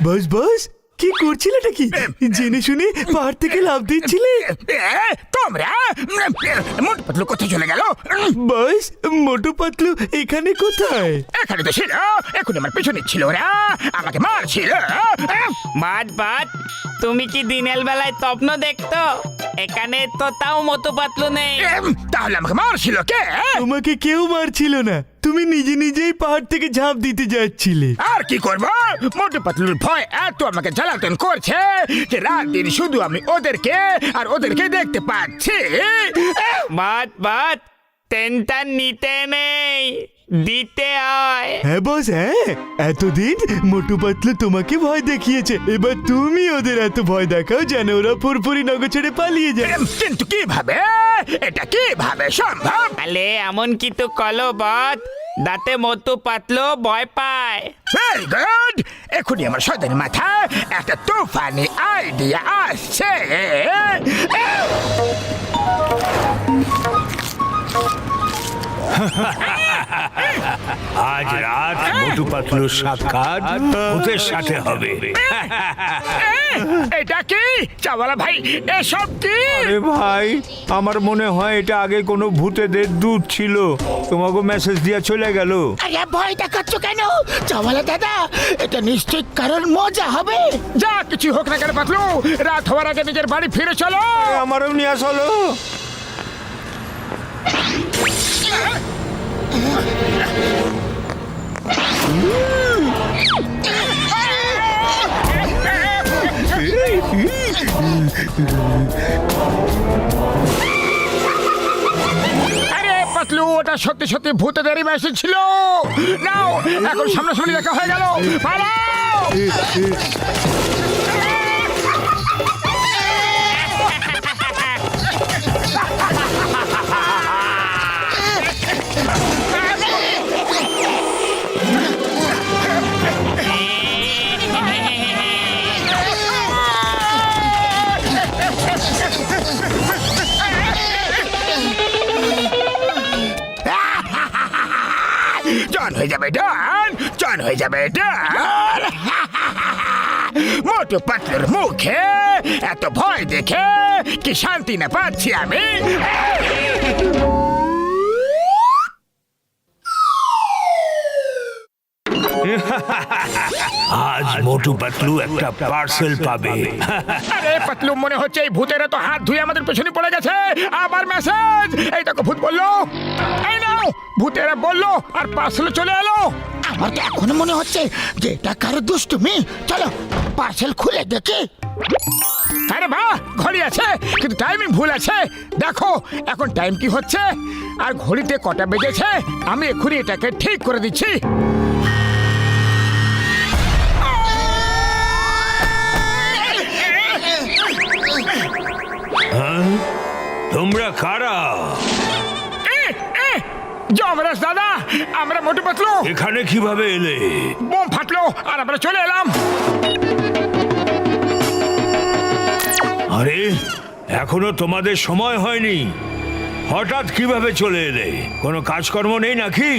বস বস কি করছিলেটা কি? জেনে শুনে পাহাড় থেকে লাফ দিচ্ছিলে? তোমরা মোটু পাতলু কোথায় চলে গেল? বস মোটু পাতলু এখানে কোথায়? এখানে তো ছিল, এখন আমার পেছনে ছিল, ওরা আমাকে মারছিল। বাদ তুমি কি দিনের বেলায় স্বপ্ন দেখতো? এখানে তো তাও মতো পাতলু নেই। তাহলে আমাকে মারছিল কে? তোমাকে কেউ মারছিল না, তুমি নিজে নিজেই পাহাড় থেকে ঝাঁপ দিতে যাচ্ছিলে। আর কি করবো, মোটু পাতলুর ভয় এত আমাকে জ্বালাতন করছে যে রাত দিন শুধু আমি ওদেরকে আর ওদেরকে দেখতে পাচ্ছি। বাদ টেনশন নিতে নেই, দিতে হয়। হ্যাঁ বস, হ্যাঁ এতদিন মোটু পাতলু তোমাকে ভয় দেখিয়েছে, এবার তুমি ওদের এত ভয় দেখাও যেন ওরা পুরপুরি নগর ছেড়ে পালিয়ে যায়। কিন্তু কিভাবে, এটা কিভাবে সম্ভব? আলে এমন কিছু কলো বট দাঁতে মতো পাতলো ভয় পায়। ভেরি গুড, এখনই আমার সদের মাথায় একটা তুফানি আইডিয়া আসছে। আজ রাত মোটু পাতলুর সাক্ষাৎ ভূতের সাথে হবে। এটা কি চাওয়ালা ভাই, এসব কি? আরে ভাই, আমার মনে হয় এটা আগে কোনো ভূতেদের দূত ছিল, তোমাকে মেসেজ দিয়ে চলে গেল। আরে ভয় দেখাচ্ছ কেন চাওয়ালা দাদা? এটা নিশ্চয়ই কারণ মজা হবে। যা কিছু হোক না কেন পাতলু, রাত হওয়ার আগে নিজের বাড়ি ফিরে চলো। আমারও নিয়ে চলো। আরে পাতলু, ওটা সত্যি সত্যি ভূতেদেরই মেসেজ ছিল। নাও, এখন সামনাসামনি দেখা হয়ে গেল, পালাও। জন হয়ে যাবে ডন, জন হয়ে যাবে ডন। মোটু পাতলুর মুখে এত ভয় দেখে কি শান্তি না পাচ্ছি আমি। আজ মোটু পাতলু একটা পার্সেল পাবে। আরে পাতলু, মনে হচ্ছে এই ভূতেরা তো হাত ধুয়ে আমাদের পেছনে পড়ে গেছে। আবার মেসেজ, এই দেখো ভূত বললো, এই নাও। ভূতেরা বললো আর পার্সেল চলে এলো। আমার তো এখনো মনে হচ্ছে যে এটা কারো দুষ্টুমি। চলো পার্সেল খুলে দেখি। আরে বাহ, ঘড়ি আছে কিন্তু টাইমিং ভুল আছে। দেখো এখন টাইম কি হচ্ছে আর ঘড়িতে কটা বেজেছে। আমি এক্ষুনি এটাকে ঠিক করে দিচ্ছি। তোমরা কারা? যমরাজ দাদা, আমরা মোটু পাতলু। এখানে কিভাবে এলে? বোম ফাটলো আর আমরা চলে এলাম। আরে এখনো তোমাদের সময় হয়নি, হঠাৎ কিভাবে চলে এলে? কোনো কাজকর্ম নেই নাকি?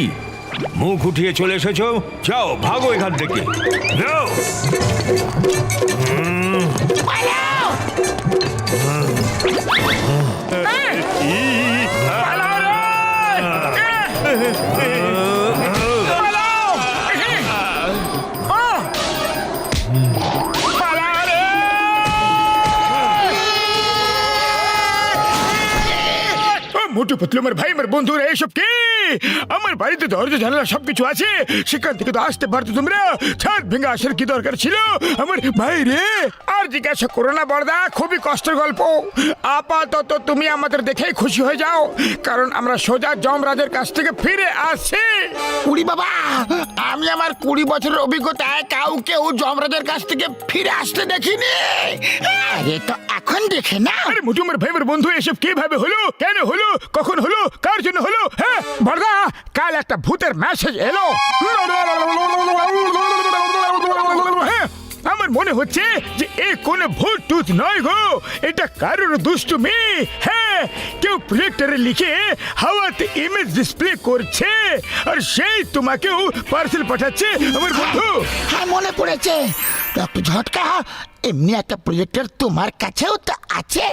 মুখ উঠিয়ে চলে এসেছো, যাও ভাগো এখান থেকে, যাও। মোটু পাতলু, আমার ভাই, আমার বন্ধুরা, এইসব কি? আমার বাড়িতে দরজা জানালা সবকিছু আছে, সেখান থেকে তো আসতে পারতো তোমরা। ছাদ ভেঙে আসার কি দরকার ছিল আমার ভাই রে? আর জিজ্ঞাসা করো না বড়দা, খুবই কষ্টের গল্প। আপাতত তুমি আমাদের দেখেই খুশি হয়ে যাও, কারণ আমরা সোজা যমরাজের কাছ থেকে ফিরে আসছি। কুড়ি বাবা, আমি আমার 20 বছরের অভিজ্ঞতায় কাউকেও যমরাজের কাছ থেকে ফিরে আসতে দেখিনি। আরে তো এখন দেখে না। আরে মোটু, আমার ভাই, আমার বন্ধু, এসব কিভাবে হলো, কেন হলো, কখন হলো, কার জন্য হলো? হ্যাঁ বড়দা, কাল একটা ভূতের মেসেজ এলো। হ্যাঁ, আমার মনে হচ্ছে যে এ কোনো ভূত টুত নয় গো, এটা কারোর দুষ্টুমি। হ্যাঁ, কেউ প্রজেক্টরে লিখে হাওয়াতে ইমেজ ডিসপ্লে করছে, আর সেই তোমাকেও পার্সেল পাঠাচ্ছে আমার বন্ধু। হ্যাঁ, মনে পড়েছে ডক্টর ঝটকা, এমনি একটা প্রজেক্টর তোমার কাছেও তো আছে।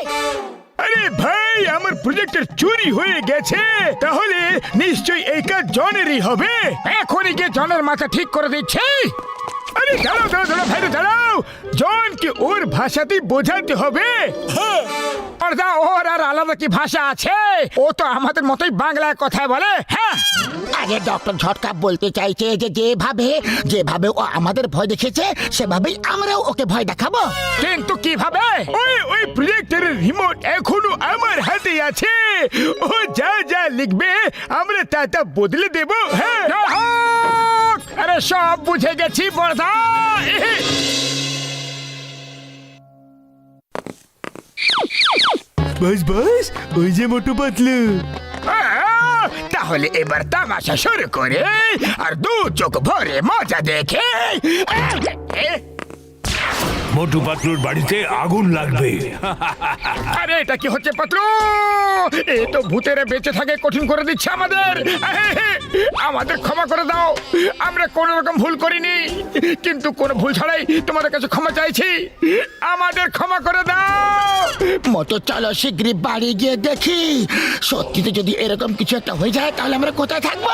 আরে ভাই, আমার প্রজেক্টর চুরি হয়ে গেছে, তাহলে নিশ্চয়ই এই কাজ জনেরই হবে। এখনই গিয়ে জনের মাথা ঠিক করে দিচ্ছি। আরে দাঁড়াও দাঁড়াও দাঁড়াও ভাই, দাঁড়াও। জনকে ওর ভাষাতেই বোঝাতে হবে। হ্যাঁ, পর্দা, ওর আর আলাদা কি ভাষা আছে? ও তো আমাদের মতোই বাংলায় কথা বলে। হ্যাঁ, আগে ডক্টর ঝটকা বলতে চাইছে যে যেভাবে ও আমাদের ভয় দেখেছে সেভাবেই আমরাও ওকে ভয় দেখাবো। কিন্তু কিভাবে? ওই প্রজেক্টরের রিমোট এখনো আমার হাতে আছে। ও যা যা লিখবে আমরা তা বদলে দেব। হ্যাঁ, আরে সব বুঝে গেছি পর্দা। বাস বাস, ওই যে মোটু পাতলু। তাহলে এবার তামাশা শুরু করে আর দু চোখ ভরে মজা দেখে। মোটু পাতলুর বাড়িতে আগুন লাগবে। আরে এটা কি হচ্ছে পাতলু? এই তো ভূতেরা বেঁচে থাকে কঠিন করে দিচ্ছে আমাদের। আমাদের ক্ষমা করে দাও, আমরা কোনো রকম ভুল করিনি, কিন্তু কোনো ভুল ছাড়াই তোমাদের কাছে ক্ষমা চাইছি। আমাদের ক্ষমা করে দাও। মতো চলো শীঘ্রই বাড়ি গিয়ে দেখি, সত্যিতে যদি এরকম কিছু একটা হয়ে যায় তাহলে আমরা কোথায় থাকবো?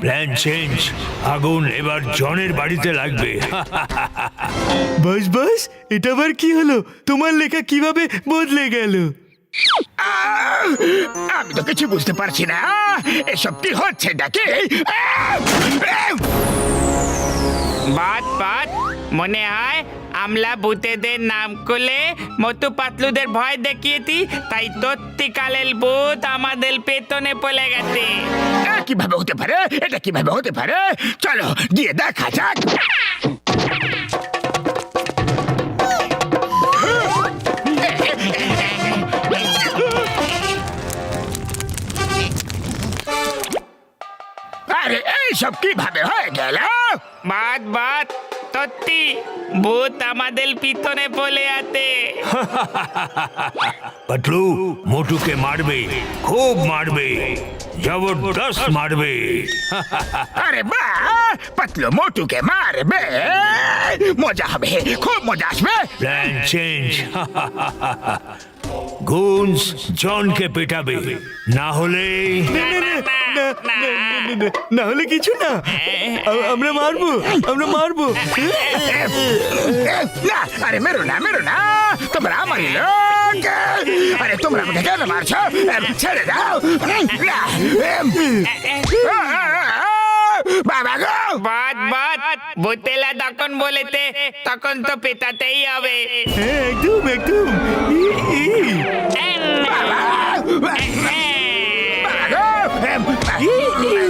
প্ল্যান চেঞ্জ, আগুন এবার জনের বাড়িতে লাগবে। বাস বাস, এটা আবার কি হলো? তোমার লেখা কিভাবে বদলে গেল? আমি তো কিছু বুঝতে পারছি না, এসব কি হচ্ছে নাকি? বাত বাত, মনে হয় আমলা ভূতেদের নাম করলে মোটু পাতলুদের ভয় দেখিয়েছি, তাই সত্যিকালের ভূত আমাদের পেতনে পড়ে গেছে। কিভাবে হতে পারে? এটা কিভাবে হতে পারে? চলো গিয়ে দেখা যাক। আরে এইসব কিভাবে হয়ে গেল? বাত বাত, সত্যি ভূত আমাদের পিছনে পড়ে আছে। পাতলু মোটুকে মারবে, খুব মারবে, জবরদস্ত মারবে। আরে বাহ, পাতলু মোটুকে মারবে, মজা হবে, খুব মজা আসবে। প্ল্যান চেঞ্জ, গুনস জনকে পেটাবে, না হলে না হলে কিছু না, আমরা মারবো। না, আরে মেরো না, তোমরা আমারই লোক। আরে তোমরা আমাকে কেন মারছো? ছেড়ে দাও। বাবা গো, বাত বাত, ভূতেলা তখন বলেতে তখন তো পেটাতেই হবে। হ্যাঁ, একদম।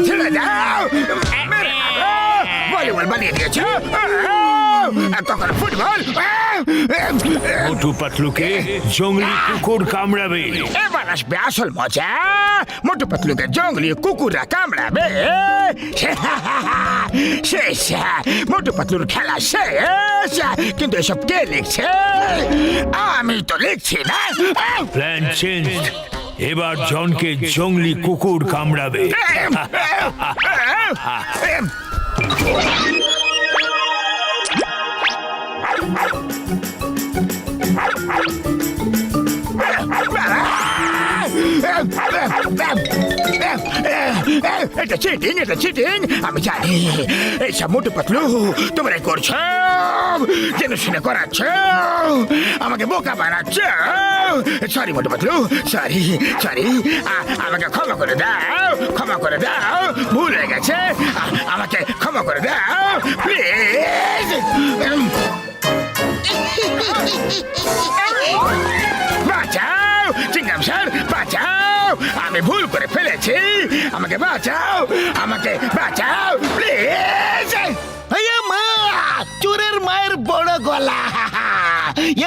ছেড়ে দাও। ভলিবল বানিয়ে দিয়েছো, তখন ফুটবল। মোটু পাতলুকে জঙ্গলি কুকুর কামড়াবে। এবার আসবে আসল মজা, মোটু পাতলুকে জঙ্গলি কুকুররা কামড়াবে। শেষ, মোটু পাতলুর খেলা শেষ। কিন্তু এসব কে লিখছে? আমি তো লিখছি না। প্ল্যান চেঞ্জ, এবার জনকে জঙ্গলি কুকুর কামড়াবে। এটা চিটিং, আমি জানি। এইসব মোটু পাতলু তোমরাই করছো, জেনে শুনে করাচ্ছ, আমাকে বোকা বানাচ্ছ। সরি মোটু পাতলু, সরি, আমাকে ক্ষমা করে দাও, ভুল হয়ে গেছে, আমাকে ক্ষমা করে দাও প্লিজ। বাঁচাও চিংগাম স্যার, বাঁচাও, আমি ভুল করে ফেলেছি, আমাকে বাঁচাও প্লিজ। মা, চোরের মায়ের বড় গলা।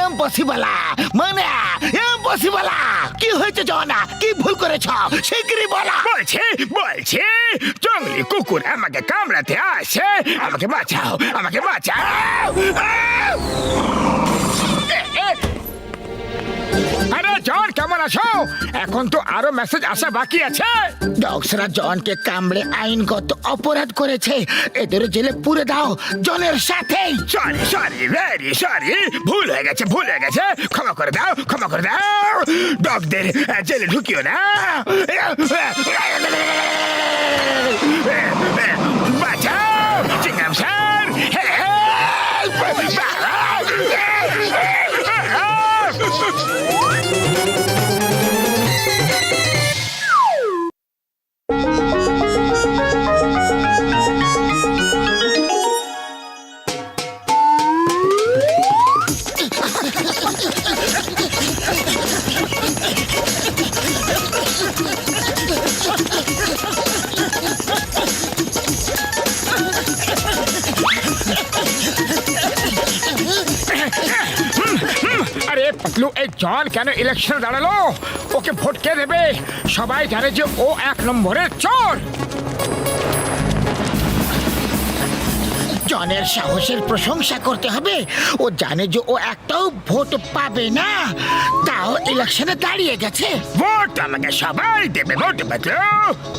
ইম্পসিবল মানে ইম্পসিবল। কি হয়েছে জনা, কি ভুল করেছ শিগগিরই বলা। বলছি বলছি জঙ্গলি কুকুর আমাকে কামড়াতে আসে, আমাকে বাঁচাও, আমাকে বাঁচাও। আরে জন কেমন আছো? এখন তো আরো মেসেজ আসা বাকি আছে। ডগসরা জনকে কামড়ে আইনগত অপরাধ করেছে, এদের জেলে পুরে দাও জনের সাথেই। সরি সরি ভেরি সরি, ভুল হয়ে গেছে, ভুল হয়ে গেছে, ক্ষমা করে দাও, ক্ষমা করে দাও। ডগদের জেলে ঢুকিও না। বাঁচাও চিংগাম স্যার। আরে পাতলু, এই জন কেন ইলেকশন দাঁড়ালো? ওকে ভোট কে দেবে? সবাই জানে যে ও 1 নম্বরের চোর। জনের সাহসের প্রশংসা করতে হবে। ও জানে যে ও একটাও ভোট পাবে না, তাও ইলেকশনে দাঁড়িয়ে গেছে। ভোট আমাকে সবাই দেবে, ভোট বাতলো।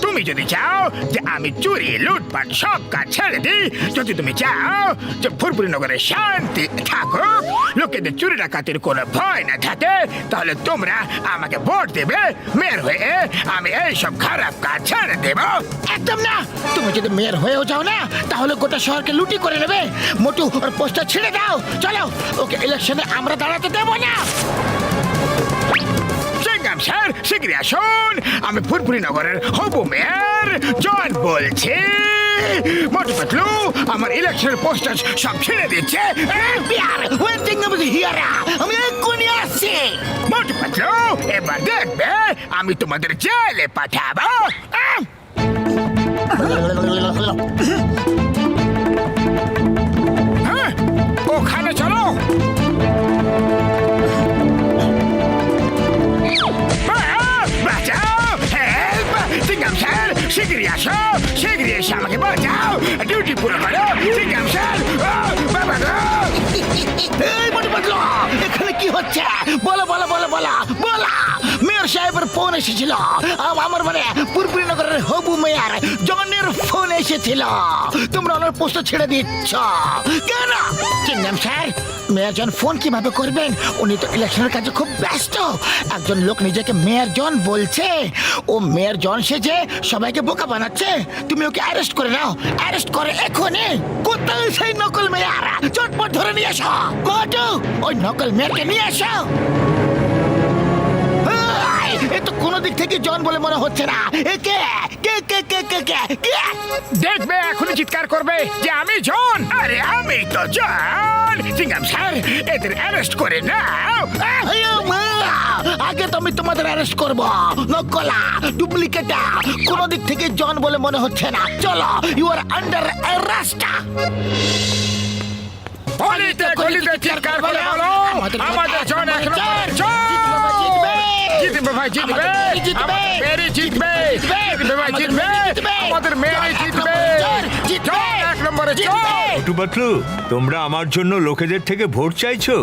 তুমি যদি চাও যে আমি চুরি লুটপাট সব কাজ ছেড়ে দিই, যদি তুমি চাও যে ফুরফুরি নগরে শান্তি থাকুক, লোকেদের চুরি ডাকাতির কোনো ভয় না থাকে, তাহলে তোমরা আমাকে ভোট দেবে। মেয়র হয়ে আমি এই সব খারাপ কাজ ছেড়ে দেব। একদম না। তুমি যদি মেয়র হয়েও যাও না, তাহলে গোটা শহরকে লুটি করে নেবে। মোটু ওর পোস্টার ছিঁড়ে দাও। চলো, ওকে ইলেকশনে আমরা দাঁড়াতে দেবো না। সিংগাম স্যার শিগগিরই আসুন, আমি ফুরফুরি নগরের হবু মেয়র জন বলছি। মোটু পাতলু আমার ইলেকশনের পোস্টার সব ছিঁড়ে দিচ্ছে। আমি এক্ষুনি আসছি। মোটু পাতলু এবার দেখবে আমি তোমাদের জেলে পাঠাবো। হ্যাঁ, ওখানে চলো। বাঁচাও, হেল্প! সিংগাম স্যার শিগগিরই আসো, শিগগিরই এসে আমাকে বাঁচাও, ডিউটি পুরো করো। সিংগাম স্যার বাবা গো! এই মোটু পাতলু, এখানে কি হচ্ছে? বলো বলো বলো বলো বলা। মেয়র সাহেবের ফোন এসেছিল। আমার মানে পুরপুরি নগরের হবু মেয়র জনের ফোন এসেছিল। তোমরা ওনার পোস্ট ছেড়ে দিচ্ছ কেন? চিংগাম স্যার, মেয়র জন ফোন কিভাবে করবেন? উনি তো ইলেকশনের কাজে খুব ব্যস্ত। একজন লোক নিজেকে মেয়র জন বলছে, ও মেয়র জন সেজে সবাইকে বোকা বানাচ্ছে। তুমি ওকে অ্যারেস্ট করে নাও, অ্যারেস্ট করে এখনই। কোথায় সেই নকল মেয়র? চটপট ধরে নিয়ে এসো। মোটু, ওই নকল মেয়রকে নিয়ে এসো। এ তো কোনো দিক থেকে জন বলে মনে হচ্ছে না। এ কে কে কে কে কে কে কে? দেখবে এখনই চিৎকার করবে যে আমি জন। আরে আমি তো জন। সিংগাম স্যার এদের অ্যারেস্ট করে নাও। আগে তো আমি তোমাদের অ্যারেস্ট করব। নকলা, ডুপ্লিকেটা, কোনো দিক থেকে জন বলে মনে হচ্ছে না। চলো, ইউ আর আন্ডার অ্যারেস্ট। গলিতে গলিতে চিৎকার করে বলো আমাদের জন এক নম্বরের জন। জিতবে ভাই, জিতবে, আমাদের মেয়েরই জিতবে, জিতবে ভাই, জিতবে, আমাদের মেয়েরই জিতবে। জন এক নম্বরে জন। মোটু পাতলু, তোমরা আমার জন্য লোকেদের থেকে ভোট চাইছো?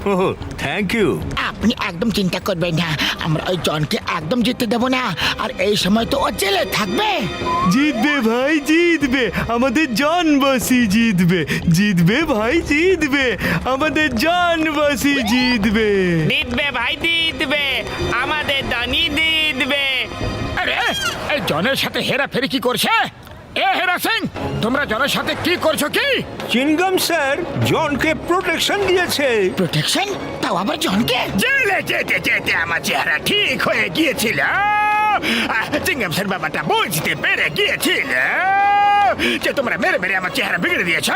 ওহ, থ্যাংক ইউ। আপনি একদম চিন্তা করবেন না, আমরা ওই জনকে একদম জিততে দেবো না। আর এই সময় তো ও জেলে থাকবে। জিতবে ভাই, জিতবে, আমাদের জনবাসী জিতবে, জিতবে ভাই, জিতবে, আমাদের জনবাসী জিতবে। জিতবে ভাই, জিতবে, আমাদের দনি জিতবে। আরে এই জনের সাথে হেরাফেরি কি করছে? এ হেরা সিং, তোমরা জনের সাথে কি করছো? কি চিনগাম স্যার জনকে প্রোটেকশন দিয়েছে। প্রোটেকশন? তাও আবার জনকে? জেলে যেতে যেতে আমার চেহারা ঠিক হয়ে গিয়েছিল। চিংগাম স্যার বাবাটা বুঝতে পেরে গিয়েছিল যে তোমরা মেরে মেরে আমার চেহারা বিগড়ে দিয়েছ।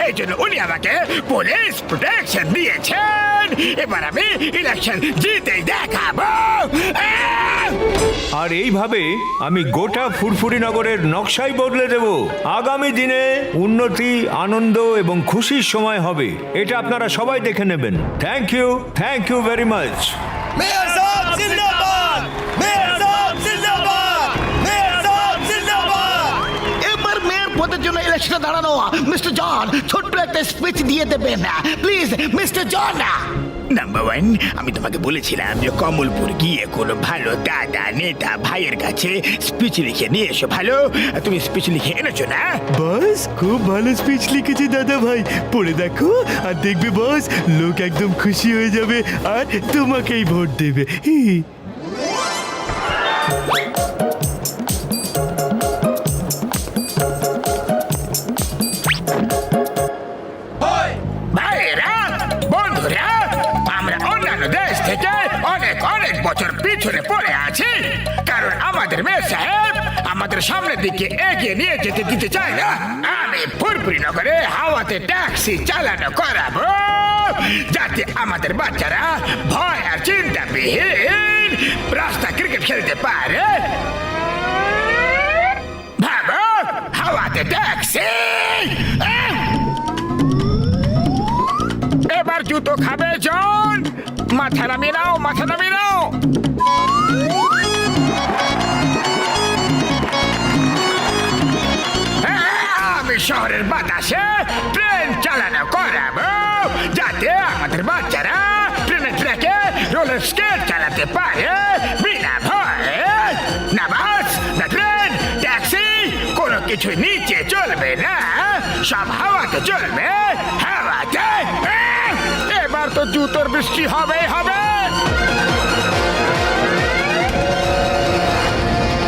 এই জন্য উনি আমাকে পুলিশ প্রোটেকশন দিয়েছেন। এবার আমি ইলেকশন জিতেই দেখাবো। আর এইভাবে আমি গোটা ফুরফুরি নগরের নকশাই বদলে দেব। আগামী দিনে উন্নতি, আনন্দ এবং খুশির সময় হবে, এটা আপনারা সবাই দেখে নেবেন। Thank you very much. Mayor সাহেব জিন্দাবাদ! মেয়র সাহেব জিন্দাবাদ! মেয়র সাহেব জিন্দাবাদ! এবার মেয়র পদের জন্য ইলেকশনে দাঁড়ানো মিস্টার জন ছোট্ট একটা স্পিচ দিয়ে দেবেন please mister John. Number one, আমি তোমাকে বলেছিলাম যে কমলপুর গিয়ে কোনো ভালো দাদা নেতা ভাইয়ের কাছে স্পিচ লিখে নিয়ে এসো। ভালো, তুমি স্পিচ লিখে এনেছো না? বস খুব ভালো স্পিচ লিখেছে দাদা ভাই, পড়ে দেখো আর দেখবে বস, লোক একদম খুশি হয়ে যাবে আর তোমাকেই ভোট দেবে। ভাইয়েরা, বন্ধুরা, আমরা অন্যান্য দেশ থেকে অনেক অনেক বছর পিছনে পড়ে আছি, কারণ আমাদের মেয়র সাহেব আমাদের সামনের দিকে এগিয়ে নিয়ে যেতে দিতে চায় না। আমি ফুরফুরি নগরে হাওয়াতে ট্যাক্সি চালানো করাবো, যাতে আমাদের বাচ্চারা ভয় আর চিন্তাবিহীন রাস্তা ক্রিকেট খেলতে পারে। ভাবো, হাওয়াতে ট্যাক্সি। এবার জুতো খাবে জন, মাথা নামিয়ে নাও, মাথা নামিয়ে নাও। আমি শহরের বাতাসে ট্রেন চালানো করাবো, যাতে আমাদের বাচ্চারা ট্রেনের ট্র্যাকে রোলার স্কেট চালাতে পারে বিনা ভয়ে। না বাস, না ট্রেন, ট্যাক্সি, কোনো কিছু নিচে চলবে না, সব হাওয়াতে চলবে, হাওয়াতে। এবার তো জুতোর বৃষ্টি হবে হবে।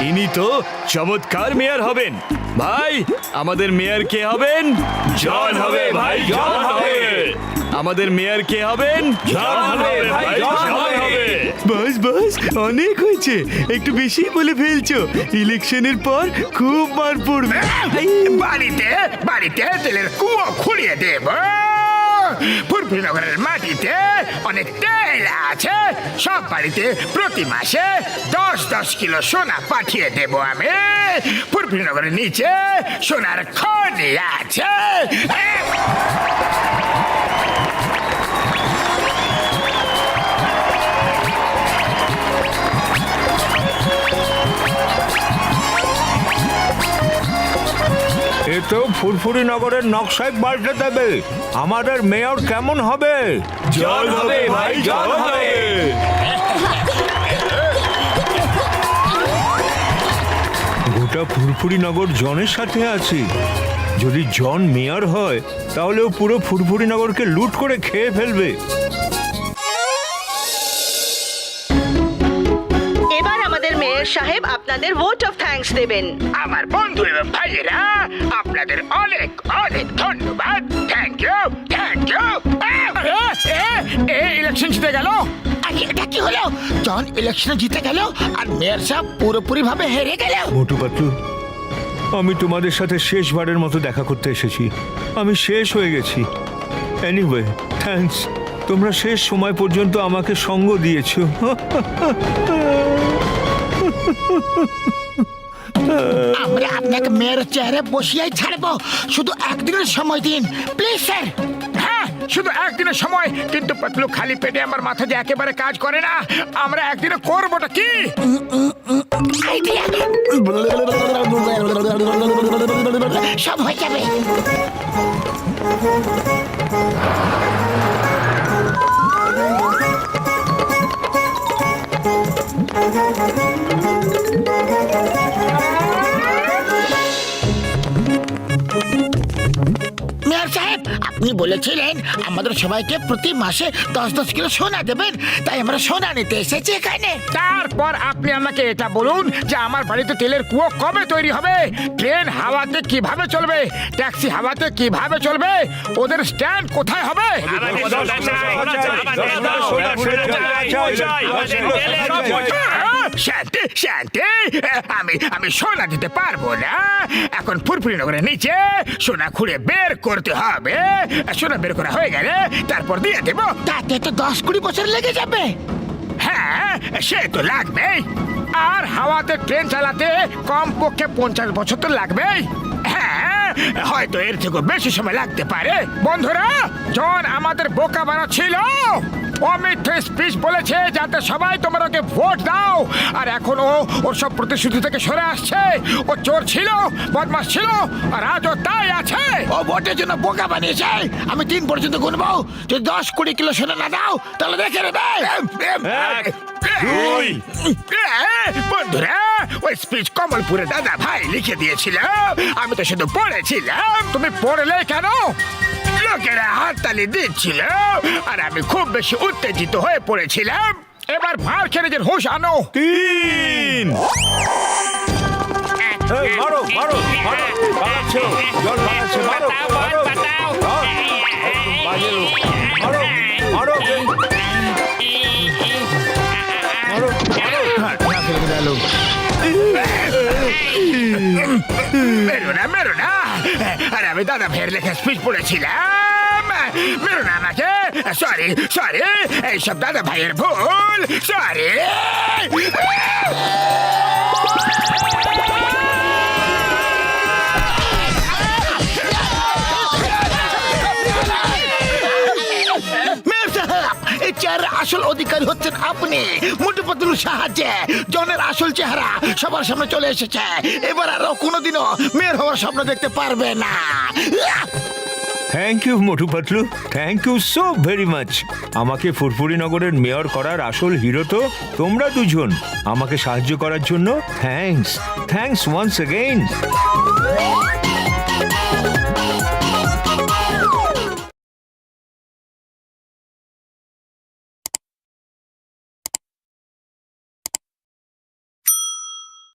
ইনি তো চমৎকার মেয়র হবেন। ভাই, আমাদের মেয়র কে হবেন? জন হবে ভাই, জন হবে। আমাদের মেয়র কে হবেন? জন হবে ভাই, জন হবে। বাস বাস, অনেক হয়েছে, একটু বেশি বলে ফেলছো। ইলেকশনের পর খুব মার পড়বে। বাড়িতে বাড়িতে তেলের কুয়ো খুঁড়িয়ে দেব। ফুরফুরি নগরের মাটিতে অনেক তেল আছে, সব বাড়িতে প্রতি মাসে 10-10 কিলো সোনা পাঠিয়ে দেব আমি। ফুরফুরি নগরের নিচে সোনার খনি আছে। এ তো ফুরফুরি নগরের নকশাই পাল্টে দেবে। আমাদের মেয়র কেমন হবে? জন হবে ভাই, জন হবে। গোটা ফুরফুরি নগর জনের সাথে আছে। যদি জন মেয়র হয় তাহলে ও পুরো ফুরফুরি নগরকে লুট করে খেয়ে ফেলবে। এবার আমাদের মেয়র সাহেব আপনাদের ভোট অফ থ্যাঙ্কস দেবেন। আমার বন্ধু এবং ভাইয়েরা, আপনাদের অনেক অনেক ধন্যবাদ। Thank you, thank you. Election জিতে গেল। আরে এটা কি হলো? জন ইলেকশনে জিতে গেল আর মেয়র সাহেব পুরোপুরি ভাবে হেরে গেল। মোটু পাতলু, আমি তোমাদের সাথে শেষবারের মতো দেখা করতে এসেছি। আমি শেষ হয়ে গেছি। Anyway, thanks. তোমরা শেষ সময় পর্যন্ত আমাকে সঙ্গ দিয়েছো। আমরা আপনাকে মেয়র চেয়ারে বসিয়েই ছাড়বো, শুধু একদিনের সময় দিন প্লিজ স্যার। হ্যাঁ, শুধু একদিনের সময়, কিন্তু পাতলু খালি পেটে আমার মাথা যে একেবারে কাজ করে না। আমরা একদিনে করবোটা কি? আইডিয়া সব হয়ে যাবে। মেয়র সাহেব, আপনি বলেছিলেন আমাদের সবাইকে প্রতি মাসে 10-10 কিলো সোনা দেবেন, তাই আমরা সোনা নিতে এসেছি এখানে। তারপর আপনি আমাকে এটা বলুন যে আমার বাড়িতে তেলের কুয়ো কবে তৈরি হবে, ট্রেন হাওয়াতে কিভাবে চলবে, ট্যাক্সি হাওয়াতে কিভাবে চলবে, ওদের স্ট্যান্ড কোথায় হবে। শান্তি শান্তি, আমি সোনা দিতে পারবো না। এখন ফুরফুরি নগরের নিচে সোনা খুঁড়ে বের করতে হবে। সোনা বের করা হয়ে গেলে তারপর দিয়ে দেবো। তাতে তো 10-20 বছর লেগে যাবে। হ্যাঁ সে তো লাগবেই। আর হাওয়াতে ট্রেন চালাতে কমপক্ষে 50 বছর তো লাগবেই। হ্যাঁ হয়তো এর থেকে বেশি সময় লাগতে পারে। বন্ধুরা, জন আমাদের বোকা বানাচ্ছিল। ও মিথ্যে স্পিচ বলেছে যাতে সবাই তোমরা ওকে ভোট দাও, আর এখন ও ওর সব প্রতিশ্রুতি থেকে সরে আসছে। ও চোর ছিল, বদমাস ছিল, আর আজও তাই আছে। ও ভোটের জন্য বোকা বানিয়েছে। আমি 3 পর্যন্ত গুনবো, যদি 10-20 কিলো সোনা না দাও তাহলে দেখে নেবে। 1, 2 বন্ধুরা, ওই স্পিচ কমলপুরে দাদা ভাই লিখে দিয়েছিল, আমি তো শুধু পড়েছিলাম। তুমি পড়লে কেন? লোকেরা হাততালি দিচ্ছিল আর আমি খুব বেশি উত্তেজিত হয়ে পড়েছিলাম। এবার ভার খেলে যে হুঁশ আনো। 3 এই, মারো মারো মারো, পালাচ্ছে ও, জল পালাচ্ছে, মারো বাঁচাও, বল, মারো বাঁচাও। একদম বাজে লোক। মারো মারো ওকে। মারো মারো। মেরো না, মেরো না। আরে আমি দাদা ভাইয়ের লেখা স্পিচ পড়েছিলাম। মেরো না আমাকে। সরি সরি, এইসব দাদা ভাইয়ের ভুল। সরি। মেয়র সাহেব, এই চেয়ারের আসল অধিকারী হচ্ছেন আপনি। মোটু পাতলুর সাহায্যে জনের আসল চেহারা সবার সামনে চলে এসেছে। এবার আর কোনোদিনও মেয়র হওয়ার স্বপ্ন দেখতে পারবে না। Thank you Motu Patlu, thank you so very much. আমাকে ফুরফুরি নগরের মেয়র করার আসল হিরো তো তোমরা দুজন। আমাকে সাহায্য করার জন্য থ্যাঙ্কস ওয়ান্স এগেইন।